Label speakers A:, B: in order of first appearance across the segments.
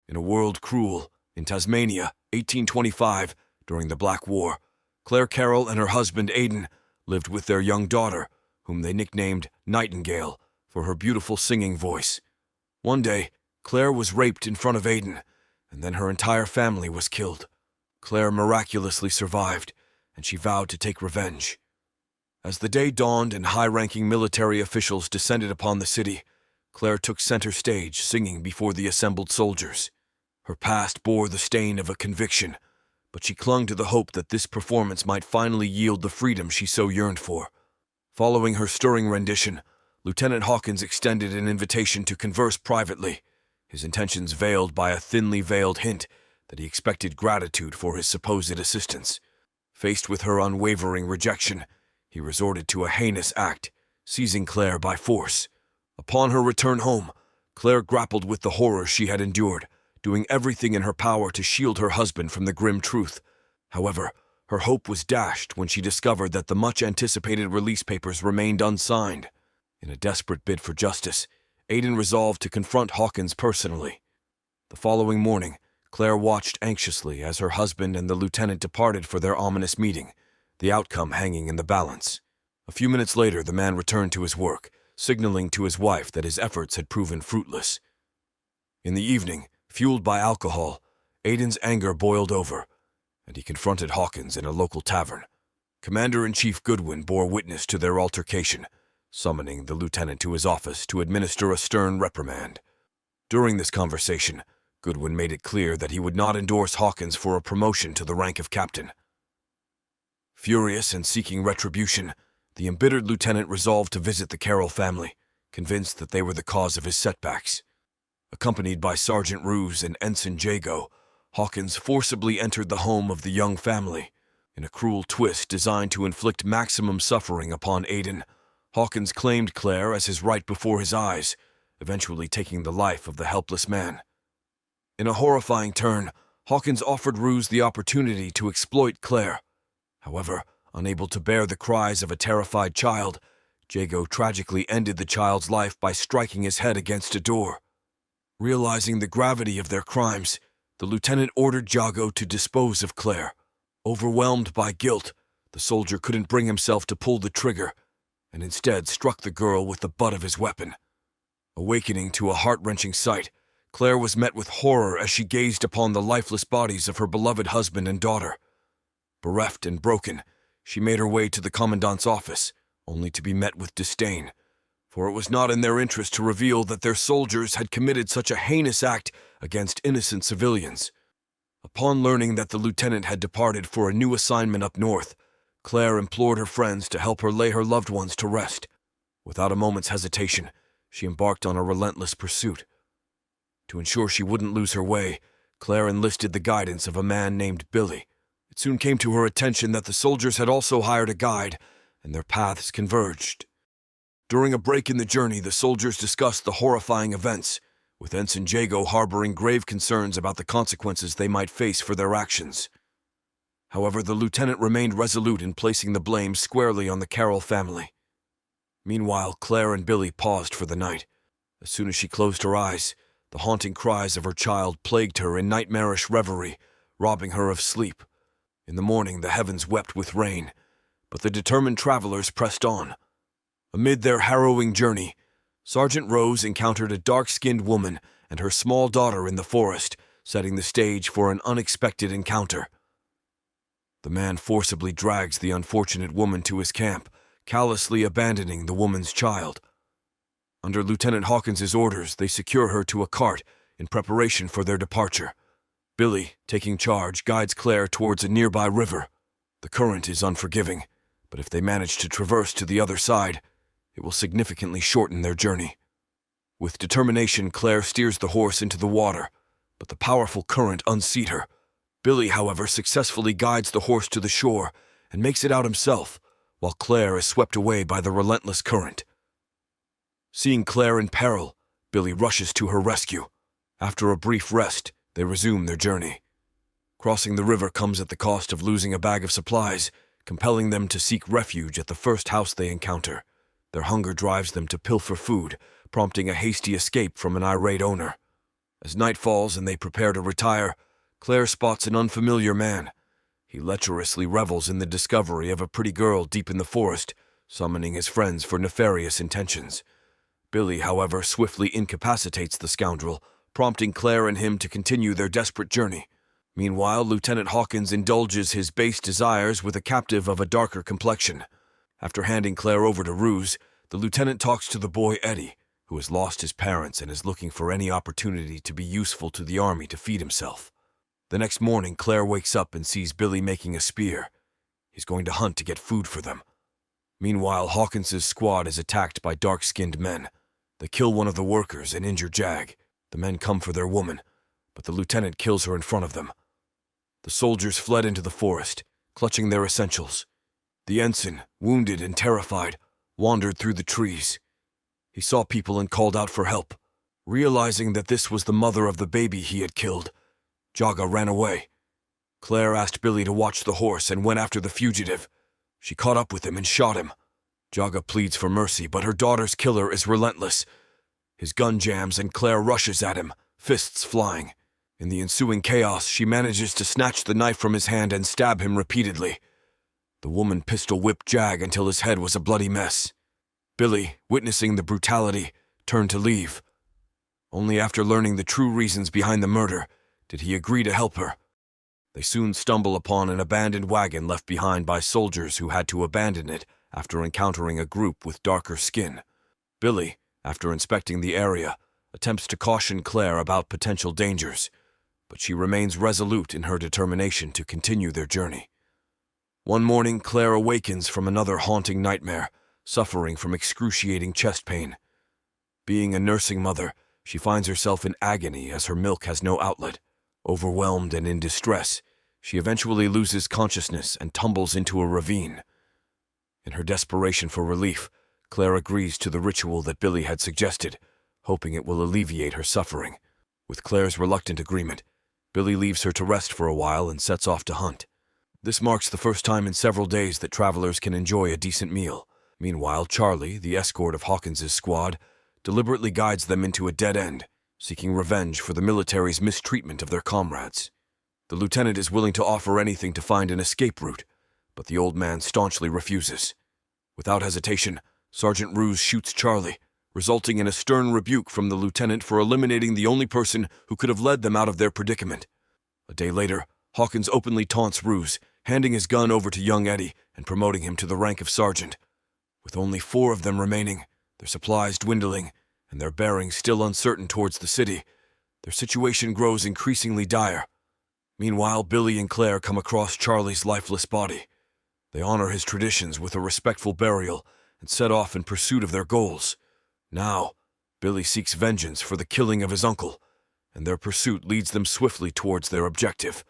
A: In a world cruel, in Tasmania, 1825, during the Black War, Claire Carroll and her husband Aiden lived with their young daughter, whom they nicknamed Nightingale for her beautiful singing voice. One day, Claire was raped in front of Aiden, and then her entire family was killed. Claire miraculously survived, and she vowed to take revenge. As the day dawned and high-ranking military officials descended upon the city, Claire took center stage, singing before the assembled soldiers. Her past bore the stain of a conviction, but she clung to the hope that this performance might finally yield the freedom she so yearned for. Following her stirring rendition, Lieutenant Hawkins extended an invitation to converse privately, his intentions veiled by a thinly veiled hint that he expected gratitude for his supposed assistance. Faced with her unwavering rejection, he resorted to a heinous act, seizing Claire by force. Upon her return home, Claire grappled with the horror she had endured, doing everything in her power to shield her husband from the grim truth. However, her hope was dashed when she discovered that the much-anticipated release papers remained unsigned. In a desperate bid for justice, Aiden resolved to confront Hawkins personally. The following morning, Claire watched anxiously as her husband and the lieutenant departed for their ominous meeting, the outcome hanging in the balance. A few minutes later, the man returned to his work, signaling to his wife that his efforts had proven fruitless. In the evening, fueled by alcohol, Aiden's anger boiled over, and he confronted Hawkins in a local tavern. Commander-in-Chief Goodwin bore witness to their altercation, summoning the lieutenant to his office to administer a stern reprimand. During this conversation, Goodwin made it clear that he would not endorse Hawkins for a promotion to the rank of captain. Furious and seeking retribution, the embittered lieutenant resolved to visit the Carroll family, convinced that they were the cause of his setbacks. Accompanied by Sergeant Roos and Ensign Jago, Hawkins forcibly entered the home of the young family. In a cruel twist designed to inflict maximum suffering upon Aiden, Hawkins claimed Claire as his right before his eyes, eventually taking the life of the helpless man. In a horrifying turn, Hawkins offered Roos the opportunity to exploit Claire. However, unable to bear the cries of a terrified child, Jago tragically ended the child's life by striking his head against a door. Realizing the gravity of their crimes, the lieutenant ordered Jago to dispose of Claire. Overwhelmed by guilt, the soldier couldn't bring himself to pull the trigger, and instead struck the girl with the butt of his weapon. Awakening to a heart-wrenching sight, Claire was met with horror as she gazed upon the lifeless bodies of her beloved husband and daughter. Bereft and broken, she made her way to the commandant's office, only to be met with disdain, for it was not in their interest to reveal that their soldiers had committed such a heinous act against innocent civilians. Upon learning that the lieutenant had departed for a new assignment up north, Claire implored her friends to help her lay her loved ones to rest. Without a moment's hesitation, she embarked on a relentless pursuit. To ensure she wouldn't lose her way, Claire enlisted the guidance of a man named Billy. It soon came to her attention that the soldiers had also hired a guide, and their paths converged. During a break in the journey, the soldiers discussed the horrifying events, with Ensign Jago harboring grave concerns about the consequences they might face for their actions. However, the lieutenant remained resolute in placing the blame squarely on the Carroll family. Meanwhile, Claire and Billy paused for the night. As soon as she closed her eyes, the haunting cries of her child plagued her in nightmarish reverie, robbing her of sleep. In the morning, the heavens wept with rain, but the determined travelers pressed on. Amid their harrowing journey, Sergeant Rose encountered a dark-skinned woman and her small daughter in the forest, setting the stage for an unexpected encounter. The man forcibly drags the unfortunate woman to his camp, callously abandoning the woman's child. Under Lieutenant Hawkins's orders, they secure her to a cart in preparation for their departure. Billy, taking charge, guides Claire towards a nearby river. The current is unforgiving, but if they manage to traverse to the other side, it will significantly shorten their journey. With determination, Claire steers the horse into the water, but the powerful current unseat her. Billy, however, successfully guides the horse to the shore and makes it out himself, while Claire is swept away by the relentless current. Seeing Claire in peril, Billy rushes to her rescue. After a brief rest, they resume their journey. Crossing the river comes at the cost of losing a bag of supplies, compelling them to seek refuge at the first house they encounter. Their hunger drives them to pilfer food, prompting a hasty escape from an irate owner. As night falls and they prepare to retire, Claire spots an unfamiliar man. He lecherously revels in the discovery of a pretty girl deep in the forest, summoning his friends for nefarious intentions. Billy, however, swiftly incapacitates the scoundrel, prompting Claire and him to continue their desperate journey. Meanwhile, Lieutenant Hawkins indulges his base desires with a captive of a darker complexion. After handing Claire over to Ruse, the lieutenant talks to the boy Eddie, who has lost his parents and is looking for any opportunity to be useful to the army to feed himself. The next morning, Claire wakes up and sees Billy making a spear. He's going to hunt to get food for them. Meanwhile, Hawkins's squad is attacked by dark-skinned men. They kill one of the workers and injure Jag. The men come for their woman, but the lieutenant kills her in front of them. The soldiers fled into the forest, clutching their essentials. The ensign, wounded and terrified, wandered through the trees. He saw people and called out for help. Realizing that this was the mother of the baby he had killed, Jaga ran away. Claire asked Billy to watch the horse and went after the fugitive. She caught up with him and shot him. Jaga pleads for mercy, but her daughter's killer is relentless. His gun jams and Claire rushes at him, fists flying. In the ensuing chaos, she manages to snatch the knife from his hand and stab him repeatedly. The woman pistol-whipped Jag until his head was a bloody mess. Billy, witnessing the brutality, turned to leave. Only after learning the true reasons behind the murder did he agree to help her. They soon stumble upon an abandoned wagon left behind by soldiers who had to abandon it after encountering a group with darker skin. Billy, after inspecting the area, attempts to caution Claire about potential dangers, but she remains resolute in her determination to continue their journey. One morning, Claire awakens from another haunting nightmare, suffering from excruciating chest pain. Being a nursing mother, she finds herself in agony as her milk has no outlet. Overwhelmed and in distress, she eventually loses consciousness and tumbles into a ravine. In her desperation for relief, Claire agrees to the ritual that Billy had suggested, hoping it will alleviate her suffering. With Claire's reluctant agreement, Billy leaves her to rest for a while and sets off to hunt. This marks the first time in several days that travelers can enjoy a decent meal. Meanwhile, Charlie, the escort of Hawkins's squad, deliberately guides them into a dead end, seeking revenge for the military's mistreatment of their comrades. The lieutenant is willing to offer anything to find an escape route, but the old man staunchly refuses. Without hesitation, Sergeant Ruse shoots Charlie, resulting in a stern rebuke from the lieutenant for eliminating the only person who could have led them out of their predicament. A day later, Hawkins openly taunts Ruse, handing his gun over to young Eddie and promoting him to the rank of sergeant. With only 4 of them remaining, their supplies dwindling, and their bearings still uncertain towards the city, their situation grows increasingly dire. Meanwhile, Billy and Claire come across Charlie's lifeless body. They honor his traditions with a respectful burial and set off in pursuit of their goals. Now, Billy seeks vengeance for the killing of his uncle, and their pursuit leads them swiftly towards their objective.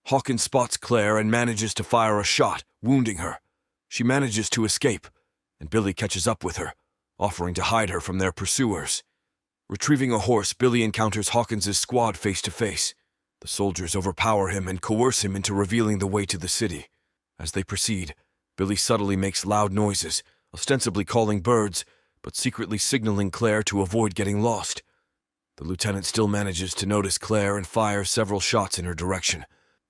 A: Hawkins spots Claire and manages to fire a shot, wounding her. She manages to escape, and Billy catches up with her, offering to hide her from their pursuers. Retrieving a horse, Billy encounters Hawkins's squad face to face. The soldiers overpower him and coerce him into revealing the way to the city. As they proceed, Billy subtly makes loud noises, ostensibly calling birds, but secretly signaling Claire to avoid getting lost. The lieutenant still manages to notice Claire and fires several shots in her direction.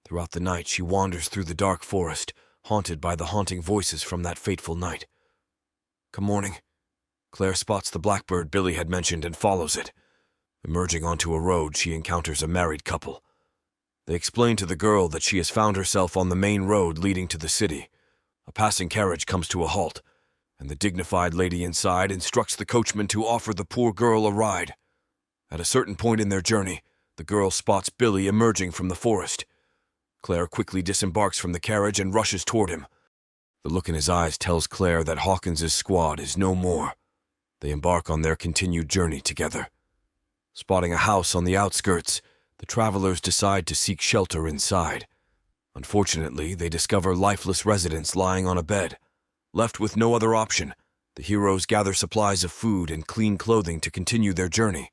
A: Throughout the night, she wanders through the dark forest, haunted by the haunting voices from that fateful night. Come morning, Claire spots the blackbird Billy had mentioned and follows it. Emerging onto a road, she encounters a married couple. They explain to the girl that she has found herself on the main road leading to the city. A passing carriage comes to a halt, and the dignified lady inside instructs the coachman to offer the poor girl a ride. At a certain point in their journey, the girl spots Billy emerging from the forest. Claire quickly disembarks from the carriage and rushes toward him. The look in his eyes tells Claire that Hawkins's squad is no more. They embark on their continued journey together. Spotting a house on the outskirts, the travelers decide to seek shelter inside. Unfortunately, they discover lifeless residents lying on a bed. Left with no other option, the heroes gather supplies of food and clean clothing to continue their journey.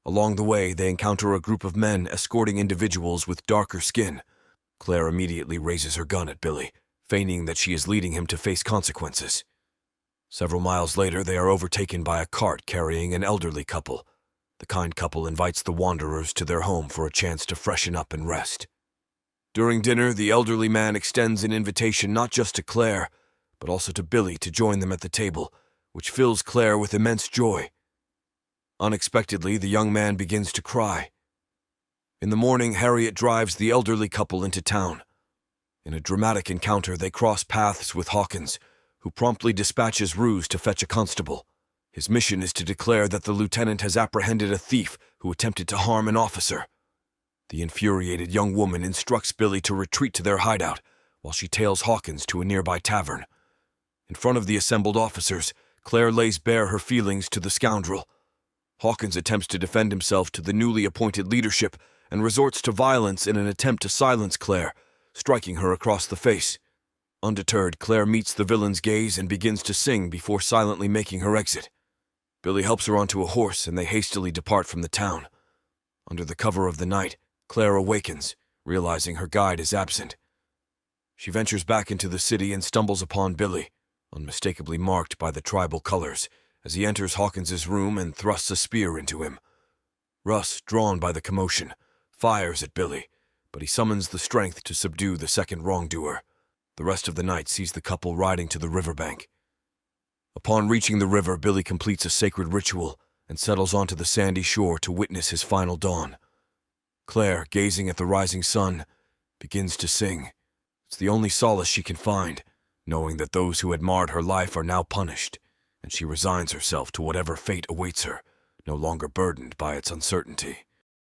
A: Along the way, they encounter a group of men escorting individuals with darker skin. Claire immediately raises her gun at Billy, feigning that she is leading him to face consequences. Several miles later, they are overtaken by a cart carrying an elderly couple. the kind couple invites the wanderers to their home for a chance to freshen up and rest. During dinner, the elderly man extends an invitation not just to Claire, but also to Billy to join them at the table, which fills Claire with immense joy. Unexpectedly, the young man begins to cry. In the morning, Harriet drives the elderly couple into town. In a dramatic encounter, they cross paths with Hawkins, who promptly dispatches Ruse to fetch a constable. His mission is to declare that the lieutenant has apprehended a thief who attempted to harm an officer. The infuriated young woman instructs Billy to retreat to their hideout, while she tails Hawkins to a nearby tavern. In front of the assembled officers, Claire lays bare her feelings to the scoundrel. Hawkins attempts to defend himself to the newly appointed leadership and resorts to violence in an attempt to silence Claire, striking her across the face. Undeterred, Claire meets the villain's gaze and begins to sing before silently making her exit. Billy helps her onto a horse and they hastily depart from the town. Under the cover of the night, Claire awakens, realizing her guide is absent. She ventures back into the city and stumbles upon Billy, unmistakably marked by the tribal colors, as he enters Hawkins's room and thrusts a spear into him. Russ, drawn by the commotion, fires at Billy, but he summons the strength to subdue the second wrongdoer. The rest of the night sees the couple riding to the riverbank. Upon reaching the river, Billy completes a sacred ritual and settles onto the sandy shore to witness his final dawn. Claire, gazing at the rising sun, begins to sing. It's the only solace she can find, knowing that those who had marred her life are now punished, and she resigns herself to whatever fate awaits her, no longer burdened by its uncertainty.